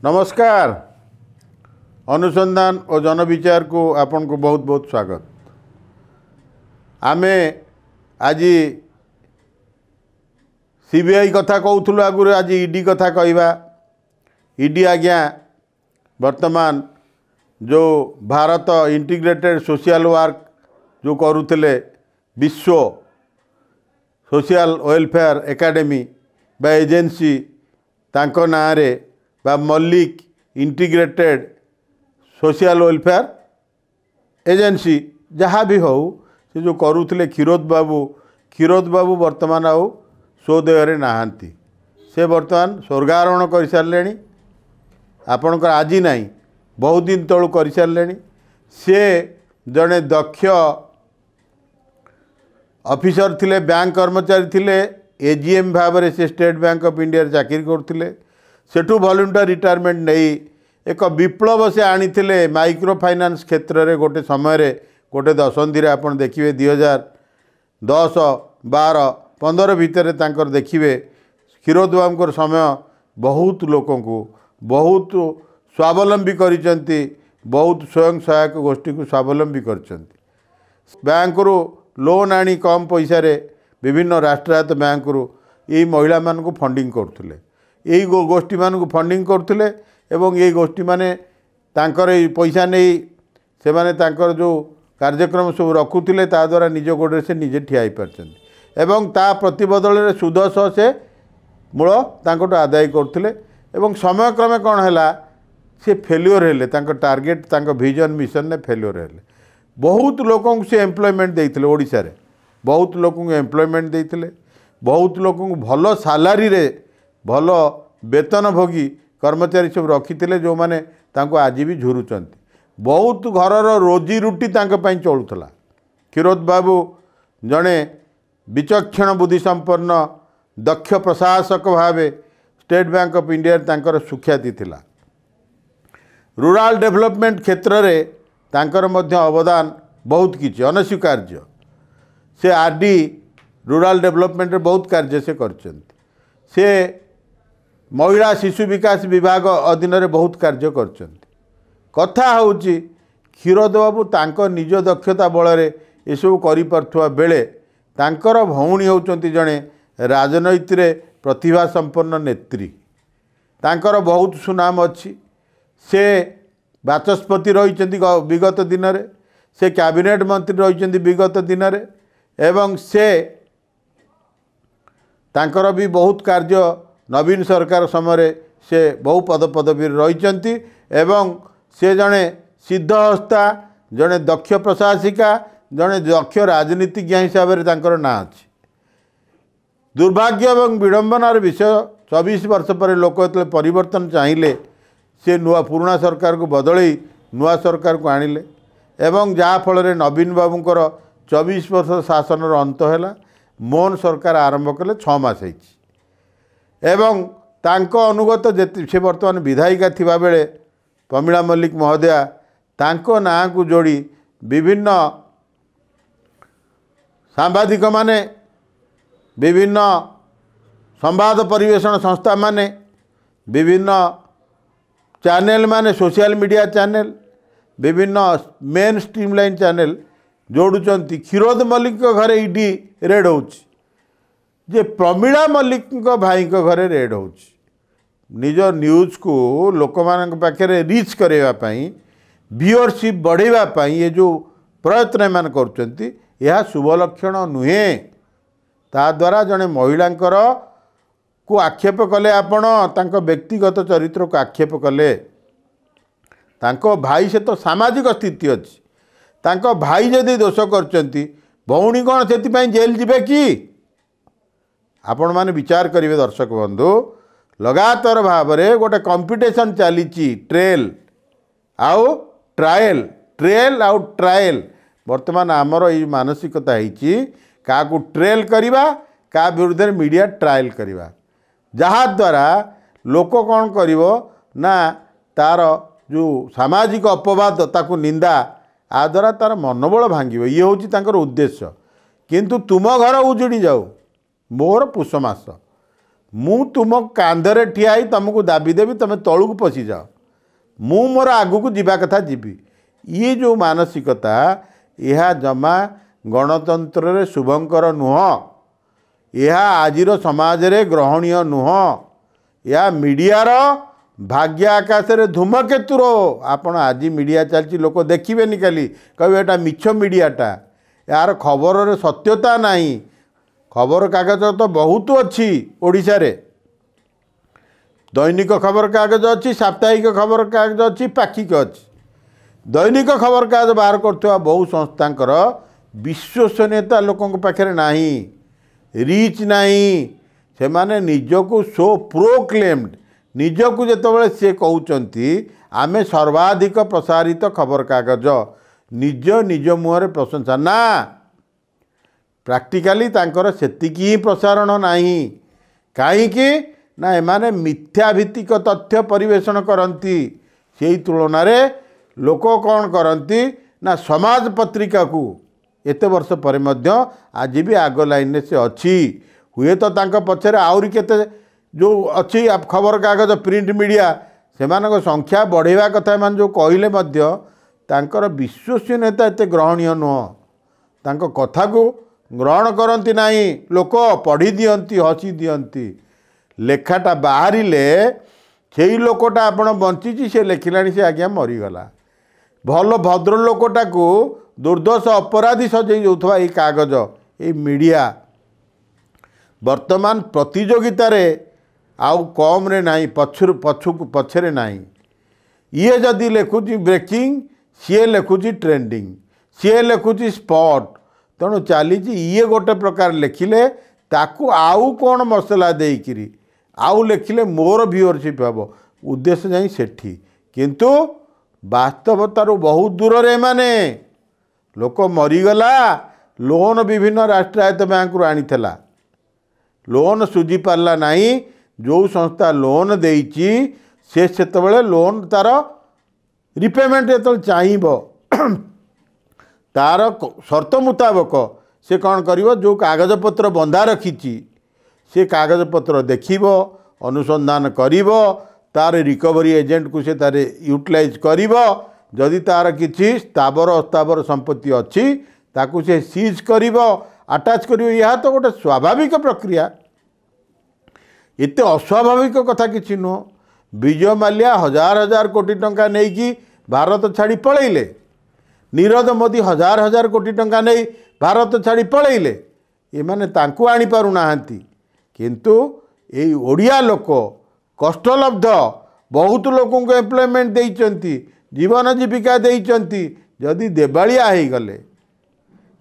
नमस्कार। अनुसंधान और जनविचार को आपन को बहुत बहुत स्वागत। आमे आज सीबीआई कथा कहूँ आगुरी आज ईडी कथा कहवा। ईडी आज्ञा वर्तमान जो भारत इंटीग्रेटेड सोशल वर्क जो करुले विश्व सोशल वेलफेयर एकेडमी बा एजेंसी तांको नाँ रे बा Mallick integrated social welfare agency जहाँ भी हो से जो करुले क्षीरोद बाबू वर्तमान आउ स्वदेह नहांती से वर्तमान स्वर्गारोहण कर सारे आपणकर आज ना बहुत दिन तलू कर सारे से जड़े दक्ष ऑफिसर थिले बैंक कर्मचारी थिले एजीएम भाव में से स्टेट बैंक ऑफ इंडिया चाकरी करते सेठू वॉलंटियर रिटायरमेंट नहीं एक विप्लव से आनी माइक्रो फाइनान्स क्षेत्र में गोटे समय गोटे दशंधि आप देखिए 2010, 12, 15 भितर तांकर देखिए क्षीरोद बाबूर समय बहुत लोक को बहुत स्वावलंबी करिसेंती, बहुत स्वयं सहायक गोष्ठी को स्वावलंबी करिसेंती। बैंक रु लोन आनी कम पैसा रे विभिन्न राष्ट्रायत्त बैंक रु यही महिला मान को फंडिंग करथुले, यही गोष्ठी मान को फंडिंग करथुले एवं यही गोष्ठी माने तांकर पैसा नहीं से माने तांकर जो कार्यक्रम सब रखुले ता द्वारा निज गोड़े से निजे ठिया पार्छन्ति एवं ता प्रतिबदल रे सुध सह से मूल तांको आदाय करथुले एवं समय क्रमे कौन है से फेल्योर हेले तांको टार्गेट तांको विजन मिशन ने फेल्योर हेले। बहुत लोक से एम्प्लॉयमेंट देते ओडिशा रे, बहुत लोक एम्प्लॉयमेंट देते, बहुत लोक भल सालारी रे भल वेतन भोगी कर्मचारी सब रखी जो माने तांको आज भी झुरुचंती। बहुत घरर रोजी रुटी तांको पई चलुथला। क्षीरोद बाबू जड़े विचक्षण बुद्धि संपन्न दक्ष प्रशासक भावे स्टेट बैंक ऑफ इंडिया तांकर सुख्याति थिला। रूरल डेवलपमेंट क्षेत्र रे तांकर मध्य अवदान बहुत किछि अनस्वीकार्य। से आरडी रूरल डेवलपमेंट रे बहुत कार्य से करचंती। से महिला शिशु विकास विभाग अधीन रे बहुत कार्य करचंती। कथा होची क्षीरोद बाबू तांको निज दक्षता बल रे एसबू करि परथुवा बेले तांकर भौणी होचंती जणे राजनीति रे प्रतिभा संपन्न नेत्री। तांकर बहुत सुनाम अच्छी। से बाचस्पति रही विगत दिन रे, से कैबिनेट मंत्री रही विगत दिन रे एवं से तांकर भी बहुत कार्य नवीन सरकार समय से बहु पद पदवी रही एवं से जड़े सिद्धहस्ता जड़े दक्ष प्रशासिका जड़े दक्ष राजनीतिज्ञ हिसाब से तांकर ना अच्छी। दुर्भाग्य एवं विडंबनार विषय 24 वर्ष पर लोक जो परिवर्तन चाहिए से नुआ पुराना सरकार को बदलई नुआ सरकार को आनिले एवं जहाँ फल नवीन बाबूंकर 24 वर्ष शासन अंत है। मोहन सरकार आरंभ कले 6 मास एवं तांको अनुगत से वर्तमान विधायिका थिबा बेले प्रमीला मल्लिक महोदया तांको नाँ को जोड़ी विभिन्न सांबादिक माने विभिन्न संवाद परिवेषण संस्था माने विभिन्न चैनल माने सोशल मीडिया चैनल विभिन्न मेन स्ट्रीम लाइन चैनल जोड़ुचंती। क्षीरोद मल्लिक घरे ईडी रेड होची जे प्रमीला मल्लिक भाई घरे रेड होची। निज न्यूज को लोक मान पाखे रीच करने व्यूअरशिप बढ़ावा ये जो प्रयत्न मान करचंती यह शुभ लक्षण नुहे। ता द्वारा जड़े महिलांकर को आक्षेप कले आपण तांको व्यक्तिगत चरित्र को आक्षेप कले। तांको भाई से तो सामाजिक स्थिति अच्छी। तांको भाई जदि दोष करचंती भौणी कौन से जेल जीवे कि आपण माने विचार करिवे। दर्शक बंधु लगातार भाव में गोटे कंपटीशन चली ट्रेल आउ ट्रायल ट्रेल आउ ट्रायल वर्तमान आमर ये मानसिकता क्या ट्रेल करवा क्या विरुद्ध मीडिया ट्रायल करवा जहाँ द्वारा लोक कौन करिवो ना तार जो सामाजिक अपवाद ताकू निंदा आ द्वारा तार मनोबल भांगिब ये हूँ तांकर उद्देश्य। किंतु तुम घर उजुड़ी जाऊ मोर पुष मास मु तुम कांधरे ठिया तुमको दाबी देवी तुम तलू पशि जाओ मु मोर आगू को जीवा कथा जीवी ये जो मानसिकता यह जमा गणतंत्र रे शुभंकर नुह यह आजिर समाज रे ग्रहणीय नुह या मीडियार भाग्य आकाश रे धूमकेतुर आपण आज मीडिया चलती लोक देखिए खाली कहे एटा मिछ मीडियाटा यार खबर रे सत्यता नहीं खबर कागज तो बहुत अच्छी ओडिशा रे दैनिक खबर कागज अच्छी साप्ताहिक खबर कागज अच्छी पाक्षिक अच्छी दैनिक खबर कागज बाहर करथवा बहु संस्थांकर विश्वसनीयता लोकों पाखे नहीं रीच नहीं से माने निजको सो प्रोक्लेम्ड निजको जेतबेले से कहउचंती आमे सर्वाधिक प्रसारित खबर कागज निज निज मुहरे प्रशंसा ना प्रैक्टिकली तांकर सेतिकी ही प्रसारण नहीं कहीं ना एमाने मिथ्याभित्तिक तथ्य परिवेषण करती से तुलन में लोक कौन करती ना समाज पत्रिका को एते वर्ष पर मध्य आज भी आग लाइन से अच्छी हुए तो तांका पछरे आउरी केते जो अच्छी खबर कागज प्रिंट मीडिया से संख्या बढ़ेवा कथा मान जो कहले मध्य तांकर विश्वसनीयता एते ग्रहणीय नुह तांको कथा को ग्रहण करती नहीं लोक पढ़ी दियंती हसी दियंती लेखाटा बाहरिले से लोकटा आपण बंची से लेखिलाणी से आज्ञा मरीगला भल भद्र लोकटा को दुर्दश अपराधी सजई जाऊथवा ये कागज ये मीडिया वर्तमान प्रतियोगिता रे आउ कम रे नहीं पछरे नहीं ये जदि लेखुची ब्रेकिंग सी लेखुची ट्रेंडिंग सी लेखुची स्पॉट तेणु चली ये गोटे प्रकार लिखिले ताकू आउ कौन मसला देकिरी आउ लिखिले मोर व्यूअरशिप हम उद्देश्य जाई सेठी किंतु वास्तवतार बहुत दूर रे माने लोक मरीगला लोन विभिन्न राष्ट्रायत्त बैंक रु आनीला लोन सुझी पारला नहीं जो संस्था लोन देइची से सेतबेले लोन तार रिपेमेंट जो चाहिए तार शर्त मुताबक से कौन करिवो जो कागजपत्र बंधा रखी से कागजपत्र देखिबो अनुसंधान करिवो तार रिकवरी एजेंट को से तार यूटिलाइज करिवो जदि तार किछि स्थावर अस्थावर संपत्ति अच्छी ताकू से सीज करिवो अटैच करिवो यह तो गोटे स्वाभाविक प्रक्रिया एते अस्वाभाविक कथा किछि नुह विजय माल्या हजार हजार कोटी टंका नहीं कि भारत छाड़ी पळैले नीरद मोदी हजार हजार कोटी टंका नहीं भारत छाड़ी पळैले ये माने तांकु आनी पारु नाहंती किंतु एई ओडिया लोक कष्टलब्ध बहुत लोकों को एम्प्लॉयमेंट देइचंती जीवन जीविका देइचंती जदि देवालिया हो गले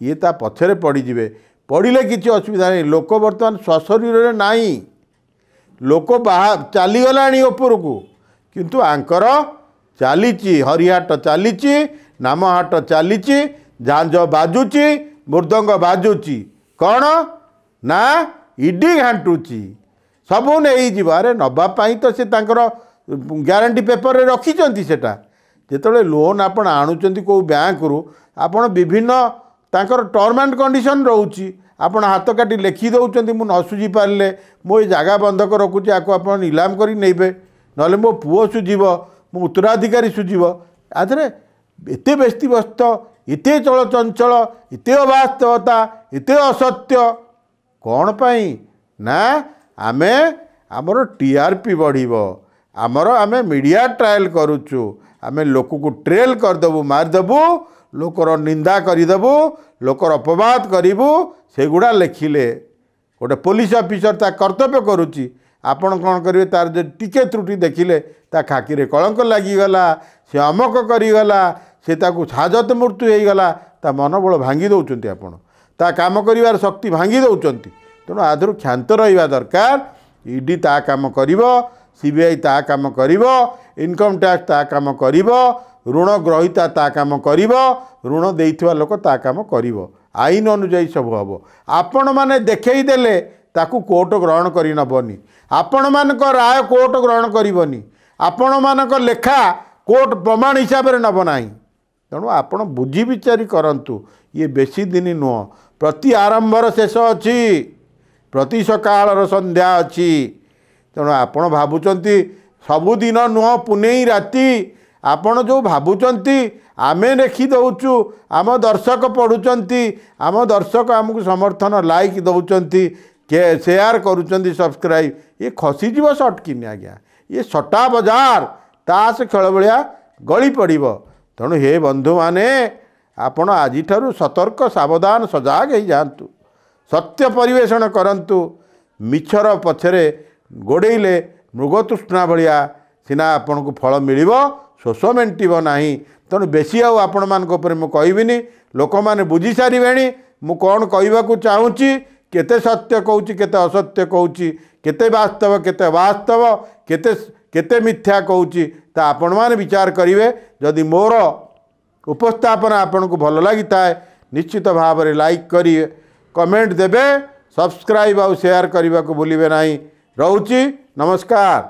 ये ता पछरे पड़ी जिवे पड़िले किछि असुविधा नहीं लोक बर्तमान स्वशरीर नहीं लोक बाहर चलीगलाणी ऊपर को किंतु आंकर चलीची हरिहाट चलीची नामहाट चलीची झांझ बाजुची मृदंग बाजुची कौन ना इडी घांटुची सबू नहीं जीवारे नवापाई तो से ग्यारंटी पेपर रे रखी सेटा जिते लोन आपण आणुचंती को बैंक रु आपण विभिन्न तांकर टर्म एंड कंडीशन रोची आपण हाथ काटी लिखि दौरान मु न सुझी पारे मो ये जगह बंधक रखुची आपको आप निलाम कर नेबे नले मो पुओ सुझीब मो उत्तराधिकारी सुझीब आधे एते व्यस्तिव्यस्त एते चलचंचल एते अवास्तवता एते असत्य कौन पाई ना आमे आमर टीआरपी बढ़िब आमर आमे मीडिया ट्रायल करुचु आमे लोक को ट्रेल करदेबू मारिदेबू लोकर निंदा करदेबू लोकर अपवाद करूँ सेगुड़ा लिखिले गोटे पुलिस ऑफिसर ता कर्तव्य करुच्ची आपण कौन करेंगे तार जो टिके त्रुटि देखिले ता खाकी रे कलंक लगिगला से अमक करीगला से ताकू हाजत मृत्यु होईगला ता मनोबल भांगी दौरान आपण ता काम करिवार शक्ति भांगी दौरान तेणु आधर क्षांत रहा दरकार ईडी ता काम करिवो सीबीआई ता काम करिवो इनकम टैक्स ता काम करिवो ऋण ग्रहीता ता काम करिवो ऋण देइथिबा लोक ता काम करिवो आईन अनुजाई सब हम आपण मैंने देखई देले ताकू कोर्ट ग्रहण करी नबनी आपण मानक राय कोर्ट ग्रहण करबनी आपण मानक लेखा कोर्ट प्रमाण हिसाब से नब ना तेणु आपण बुझी विचारी करंतु ये बेसी दिन नुह प्रति आरंभर शेष अच्छी प्रति सकाळर संध्या अच्छी तेणु आपण भावुंट सबुदिन नुह पुनेई राति आपण जो भावुंट आमे लिखि दौचु आम दर्शक पढ़ुंट आम दर्शक आमको समर्थन लाइक दौरान के शेयर करुँच सब्सक्राइब ये खसीज सटकिन आज्ञा ये सटा बजार तास खेल भाया गली पड़ तेणु हे बंधु माने आपण आज सतर्क सावधान सजाग हो जातु सत्य परिवेषण करंतु मिछर पछरे गोड़े मृगतृष्णा भाया सीना आपण को फल मिल शोष मेंटब ना तेणु बेसी आपण मान कहबिनी लोक मैंने बुझी सारे मु कौन कहवाक चाहूँगी केते सत्य कहूँ केते असत्य कहूँ केते वास्तव केते वास्तव केते केते मिथ्या कहूँ ता आपण मैंने विचार करेंगे जदि मोर उपस्थापन आपण को भल लगी थाए निश्चित भाव में लाइक करिए कमेंट देबे सब्सक्राइब और शेयर करने को भूलिए नहीं। रोची नमस्कार।